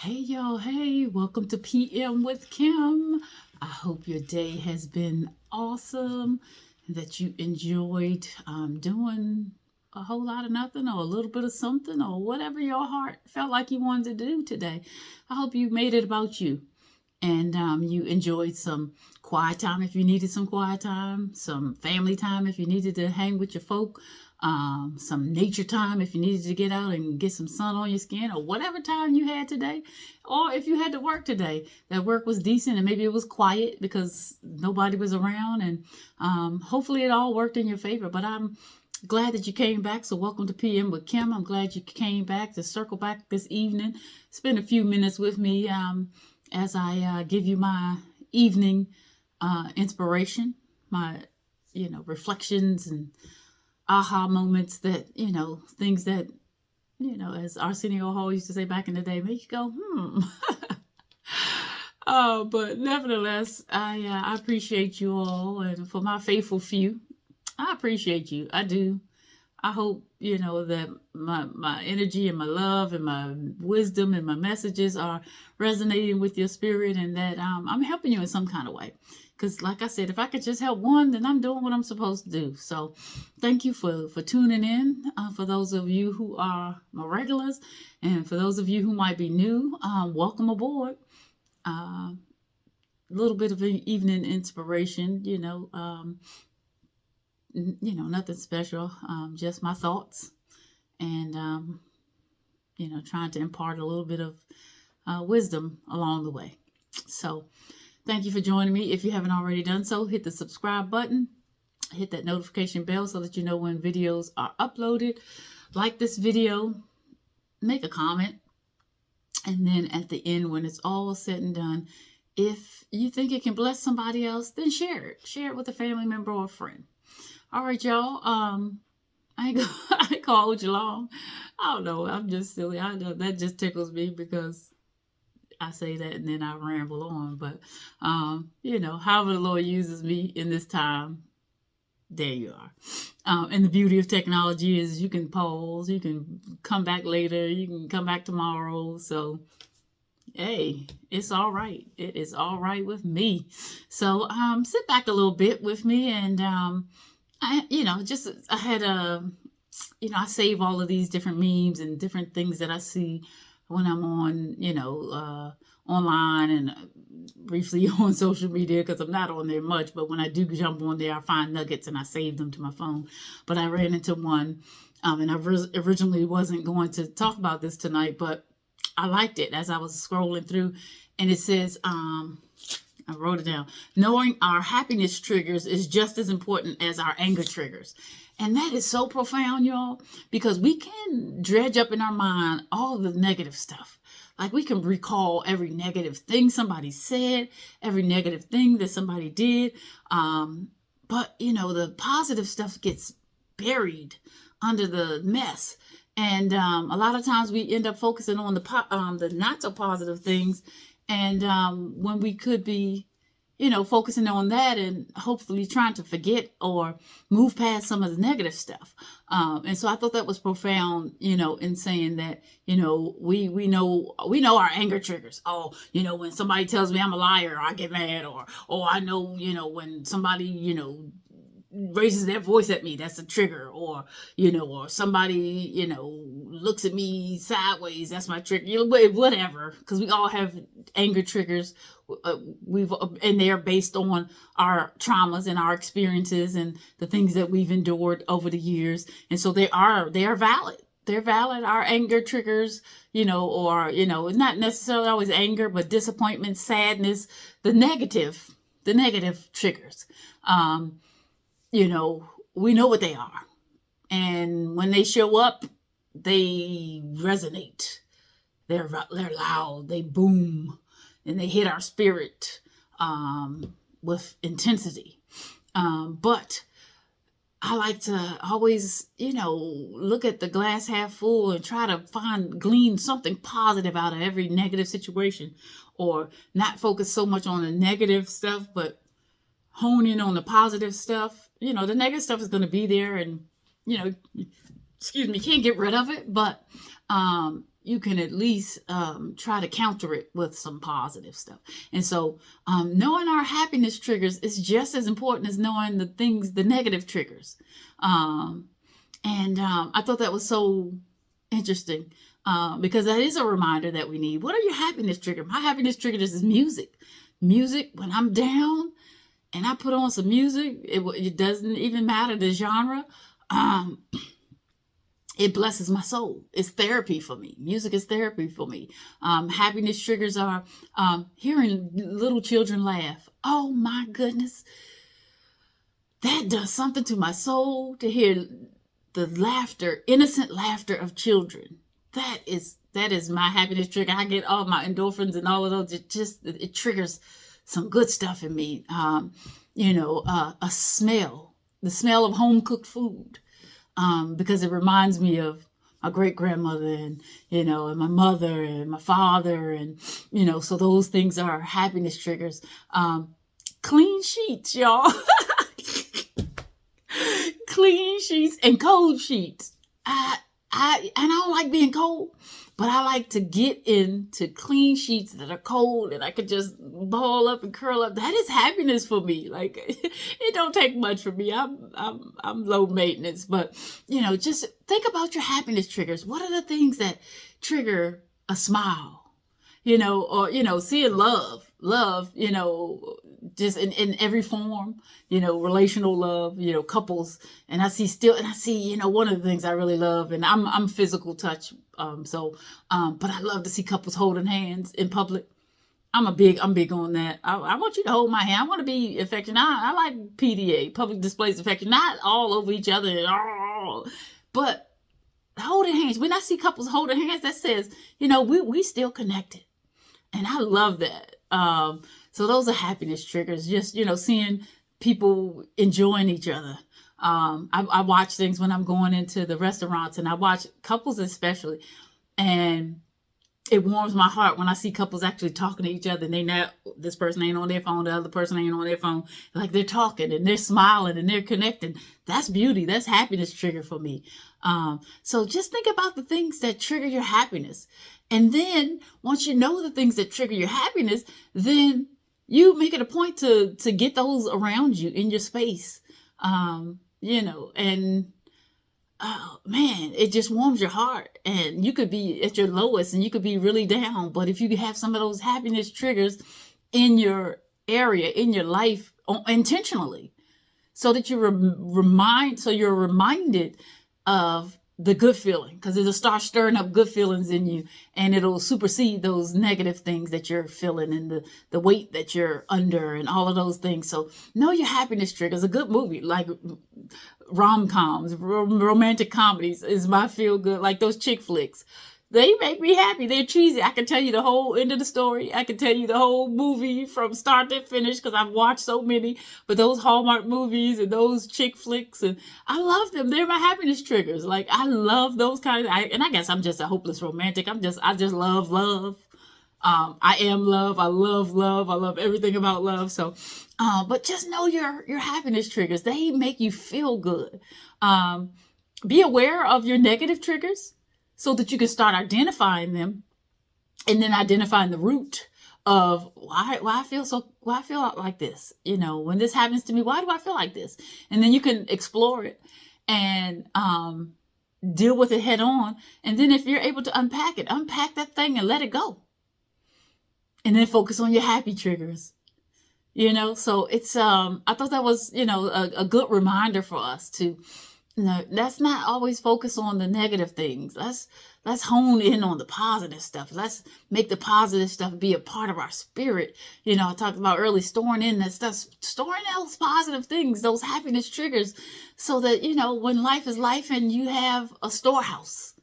Hey y'all, hey, welcome to PM with Kim. I hope your day has been awesome, that you enjoyed doing a whole lot of nothing or a little bit of something or whatever your heart felt like you wanted to do today. I hope you made it about you and you enjoyed some quiet time if you needed some quiet time, some family time if you needed to hang with your folk, some nature time if you needed to get out and get some sun on your skin, or whatever time you had today. Or if you had to work today, that work was decent and maybe it was quiet because nobody was around, and hopefully it all worked in your favor. But I'm glad that you came back. So welcome to PM with Kim. I'm glad you came back to circle back this evening, spend a few minutes with me. As I give you my evening inspiration, my reflections and aha moments, that things that as Arsenio Hall used to say back in the day, make you go but nevertheless, I appreciate you all, and for my faithful few, I appreciate you. I do. I hope that my energy and my love and my wisdom and my messages are resonating with your spirit, and that I'm helping you in some kind of way. Because, like I said, if I could just help one, then I'm doing what I'm supposed to do. So, thank you for tuning in. For those of you who are my regulars, and for those of you who might be new, welcome aboard. A little bit of an evening inspiration, nothing special, just my thoughts, and trying to impart a little bit of wisdom along the way. So thank you for joining me. If you haven't already done so, hit the subscribe button, hit that notification bell so that you know when videos are uploaded. Like this video, make a comment, and then at the end, when it's all said and done, if you think it can bless somebody else, then share it with a family member or a friend. All right, y'all. I ain't gonna hold you long. I don't know. I'm just silly. I know that just tickles me because I say that and then I ramble on. But however the Lord uses me in this time, there you are. And the beauty of technology is you can pause, you can come back later, you can come back tomorrow. So hey, it's all right. It is all right with me. So sit back a little bit with me, and I had I save all of these different memes and different things that I see when I'm on, online, and briefly on social media, because I'm not on there much. But when I do jump on there, I find nuggets and I save them to my phone. But I ran into one, and I originally wasn't going to talk about this tonight, but I liked it as I was scrolling through, and it says, I wrote it down. Knowing our happiness triggers is just as important as our anger triggers. And that is so profound, y'all, because we can dredge up in our mind all the negative stuff. Like, we can recall every negative thing somebody said, every negative thing that somebody did. But, the positive stuff gets buried under the mess. And a lot of times we end up focusing on the not so positive things, and when we could be, focusing on that and hopefully trying to forget or move past some of the negative stuff. And so I thought that was profound, in saying that, we know our anger triggers. Oh, when somebody tells me I'm a liar, I get mad, or I know, when somebody, raises their voice at me, that's a trigger. Or or somebody looks at me sideways, that's my trigger. Whatever, because we all have anger triggers. And they're based on our traumas and our experiences and the things that we've endured over the years. And so they are valid. They're valid. Our anger triggers, or not necessarily always anger, but disappointment, sadness, the negative triggers. We know what they are. And when they show up, they resonate. They're loud, they boom, and they hit our spirit with intensity. But I like to always, look at the glass half full and try to glean something positive out of every negative situation, or not focus so much on the negative stuff, but hone in on the positive stuff. The negative stuff is going to be there, and, can't get rid of it. But you can at least try to counter it with some positive stuff. And so knowing our happiness triggers is just as important as knowing the negative triggers. I thought that was so interesting because that is a reminder that we need. What are your happiness triggers? My happiness triggers is music. Music, when I'm down and I put on some music, it doesn't even matter the genre. It blesses my soul. It's therapy for me. Music is therapy for me. Happiness triggers are hearing little children laugh. Oh my goodness. That does something to my soul to hear the laughter, innocent laughter of children. That is my happiness trigger. I get all my endorphins and all of those. It triggers some good stuff in me. A smell, the smell of home cooked food. Because it reminds me of my great grandmother and my mother and my father. And, so those things are happiness triggers. Clean sheets, y'all. Clean sheets and cold sheets. I don't like being cold, but I like to get into clean sheets that are cold and I could just ball up and curl up. That is happiness for me. Like it don't take much for me. I'm low maintenance, but just think about your happiness triggers. What are the things that trigger a smile? Or seeing love, just in every form, relational love, couples. And I see, one of the things I really love, and I'm physical touch. But I love to see couples holding hands in public. I'm big on that. I want you to hold my hand. I want to be affectionate. I like PDA, public displays of affection, not all over each other, but holding hands. When I see couples holding hands, that says, we still connected. And I love that. So those are happiness triggers. Just, seeing people enjoying each other. I watch things when I'm going into the restaurants, and I watch couples especially. And it warms my heart when I see couples actually talking to each other, and this person ain't on their phone, the other person ain't on their phone. Like they're talking and they're smiling and they're connecting. That's beauty. That's happiness trigger for me. So just think about the things that trigger your happiness. And then once you know the things that trigger your happiness, then you make it a point to get those around you in your space. And oh man, it just warms your heart. And you could be at your lowest and you could be really down. But if you have some of those happiness triggers in your area, in your life, intentionally, so that you're reminded of the good feeling, because it'll start stirring up good feelings in you, and it'll supersede those negative things that you're feeling and the weight that you're under and all of those things. So know your happiness triggers. A good movie like rom-coms, romantic comedies is my feel good, like those chick flicks. They make me happy. They're cheesy. I can tell you the whole end of the story. I can tell you the whole movie from start to finish because I've watched so many. But those Hallmark movies and those chick flicks, and I love them. They're my happiness triggers. Like I love those kind of. I guess I'm just a hopeless romantic. I just love love. I am love. I love love. I love everything about love. So, but just know your happiness triggers. They make you feel good. Be aware of your negative triggers, so that you can start identifying them, and then identifying the root of why I feel like this. When this happens to me, why do I feel like this? And then you can explore it and deal with it head on. And then if you're able to unpack that thing and let it go. And then focus on your happy triggers. So it's I thought that was, a good reminder for us to, let's not always focus on the negative things. Let's hone in on the positive stuff. Let's make the positive stuff be a part of our spirit. I talked about early storing in that stuff, storing those positive things, those happiness triggers, so that, when life is life and you have a storehouse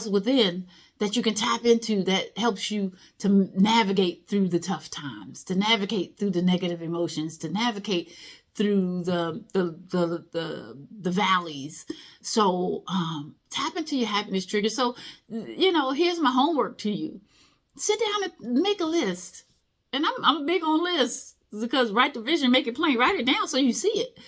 within that you can tap into that helps you to navigate through the tough times, to navigate through the negative emotions, to navigate through the valleys. So tap into your happiness trigger. So, here's my homework to you. Sit down and make a list. And I'm big on lists because write the vision, make it plain, write it down so you see it.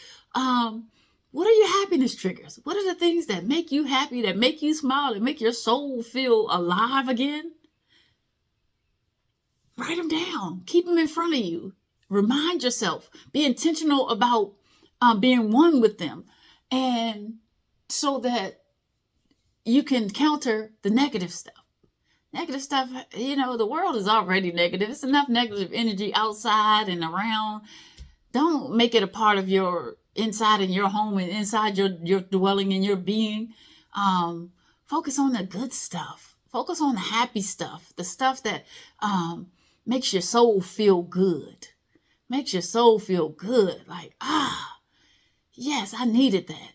What are your happiness triggers? What are the things that make you happy, that make you smile, that make your soul feel alive again? Write them down. Keep them in front of you. Remind yourself. Be intentional about being one with them. And so that you can counter the negative stuff. Negative stuff, the world is already negative. It's enough negative energy outside and around. Don't make it a part of your inside in your home and inside your dwelling in your being. Focus on the good stuff. Focus on the happy stuff. The stuff that makes your soul feel good. Makes your soul feel good. Like, yes, I needed that.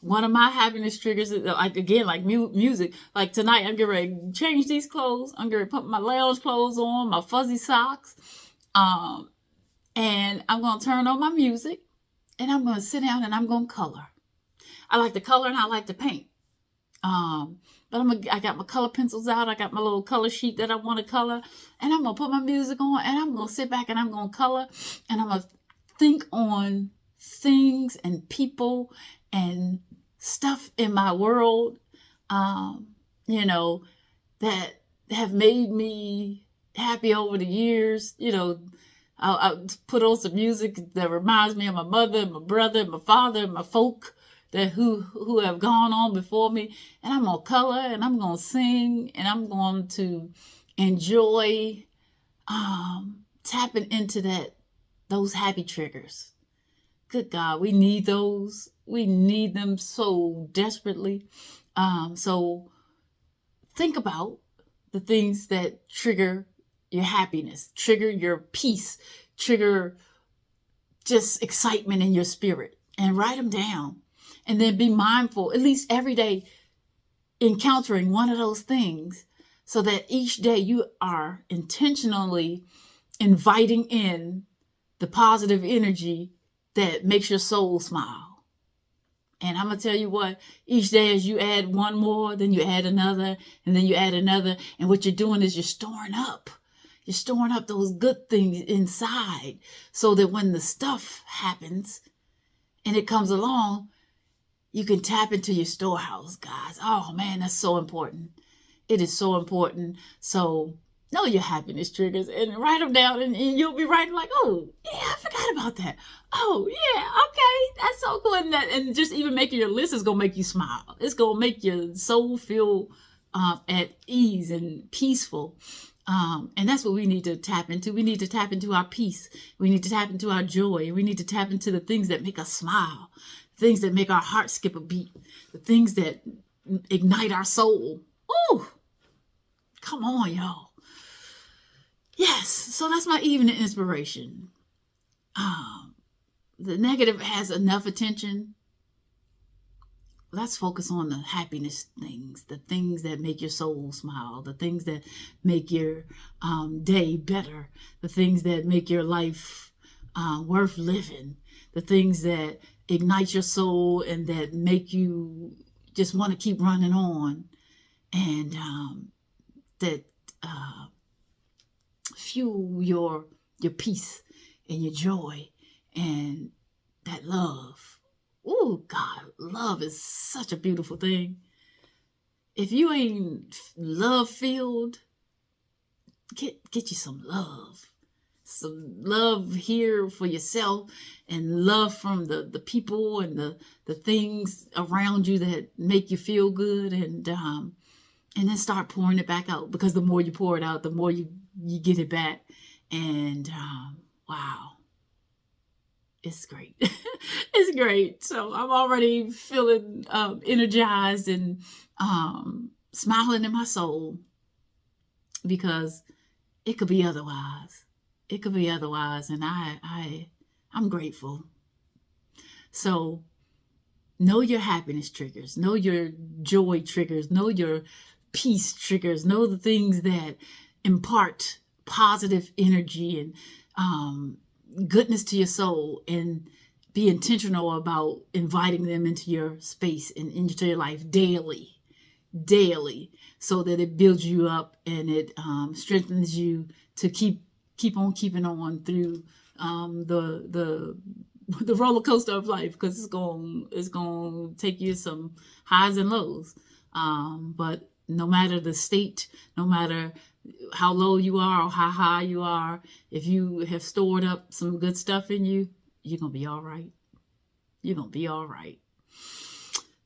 One of my happiness triggers is like music. Like tonight, I'm getting ready to change these clothes. I'm getting ready to put my lounge clothes on, my fuzzy socks. And I'm going to turn on my music and I'm going to sit down and I'm going to color. I like to color and I like to paint. But I got my color pencils out. I got my little color sheet that I want to color. And I'm going to put my music on and I'm going to sit back and I'm going to color. And I'm going to think on things and people and stuff in my world, that have made me happy over the years. I'll put on some music that reminds me of my mother, and my brother, and my father, and my folk that who have gone on before me. And I'm going to color and I'm going to sing and I'm going to enjoy tapping into those happy triggers. Good God, we need those. We need them so desperately. So think about the things that trigger your happiness, trigger your peace, trigger just excitement in your spirit, and write them down. And then be mindful, at least every day, encountering one of those things so that each day you are intentionally inviting in the positive energy that makes your soul smile. And I'm going to tell you what, each day as you add one more, then you add another, and then you add another. And what you're doing is you're storing up. You're storing up those good things inside so that when the stuff happens and it comes along, you can tap into your storehouse, guys. Oh, man, that's so important. It is so important. So know your happiness triggers and write them down, and you'll be writing like, oh, yeah, I forgot about that. Oh, yeah, okay, that's so good. And just even making your list is going to make you smile. It's going to make your soul feel at ease and peaceful. And that's what we need to tap into. We need to tap into our peace. We need to tap into our joy. We need to tap into the things that make us smile, things that make our heart skip a beat, the things that ignite our soul. Oh, come on, y'all. Yes, so that's my evening inspiration. The negative has enough attention. Let's focus on the happiness things, the things that make your soul smile, the things that make your day better, the things that make your life worth living, the things that ignite your soul and that make you just want to keep running on, and that fuel your peace and your joy and that love. Oh, God, love is such a beautiful thing. If you ain't love-filled, get you some love. Some love here for yourself and love from the people and the things around you that make you feel good, and then start pouring it back out, because the more you pour it out, the more you get it back. And wow. It's great. It's great. So I'm already feeling energized and smiling in my soul, because it could be otherwise. It could be otherwise. And I'm grateful. So know your happiness triggers. Know your joy triggers. Know your peace triggers. Know the things that impart positive energy and goodness to your soul, and be intentional about inviting them into your space and into your life daily, so that it builds you up and it strengthens you to keep on keeping on through the the roller coaster of life, because it's going to take you some highs and lows. But no matter the state, no matter how low you are or how high you are, if you have stored up some good stuff in you, you're going to be all right. You're going to be all right.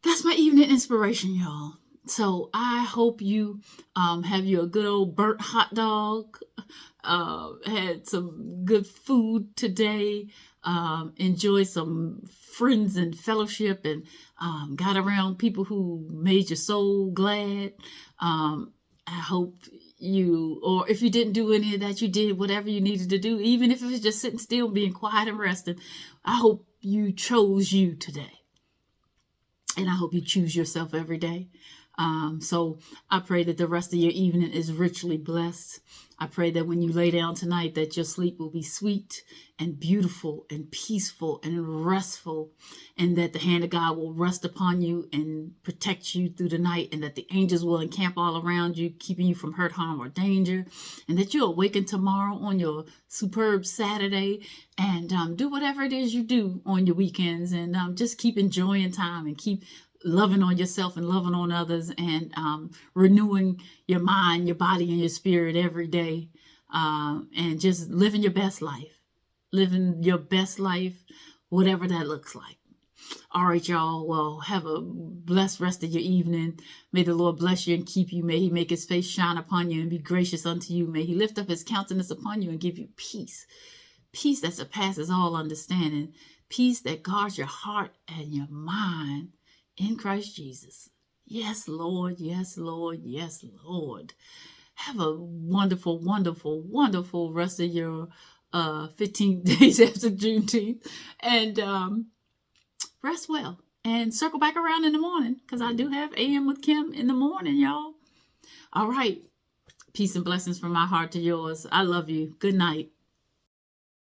That's my evening inspiration, y'all. So I hope you have you a good old burnt hot dog, had some good food today, enjoy some friends and fellowship, and got around people who made your soul glad. I hope you, or if you didn't do any of that, you did whatever you needed to do, even if it was just sitting still, being quiet and resting. I hope you chose you today. And I hope you choose yourself every day. So I pray that the rest of your evening is richly blessed. I pray that when you lay down tonight, that your sleep will be sweet and beautiful and peaceful and restful, and that the hand of God will rest upon you and protect you through the night, and that the angels will encamp all around you, keeping you from hurt, harm, or danger, and that you'll awaken tomorrow on your superb Saturday and do whatever it is you do on your weekends, and just keep enjoying time and keep loving on yourself and loving on others, and renewing your mind, your body, and your spirit every day, and just living your best life. Living your best life, whatever that looks like. All right, y'all. Well, have a blessed rest of your evening. May the Lord bless you and keep you. May he make his face shine upon you and be gracious unto you. May he lift up his countenance upon you and give you peace. Peace that surpasses all understanding. Peace that guards your heart and your mind in Christ Jesus. Yes, Lord. Yes, Lord. Yes, Lord. Have a wonderful, wonderful, wonderful rest of your 15 days after Juneteenth. And rest well. And circle back around in the morning, because I do have AM with Kim in the morning, y'all. All right. Peace and blessings from my heart to yours. I love you. Good night.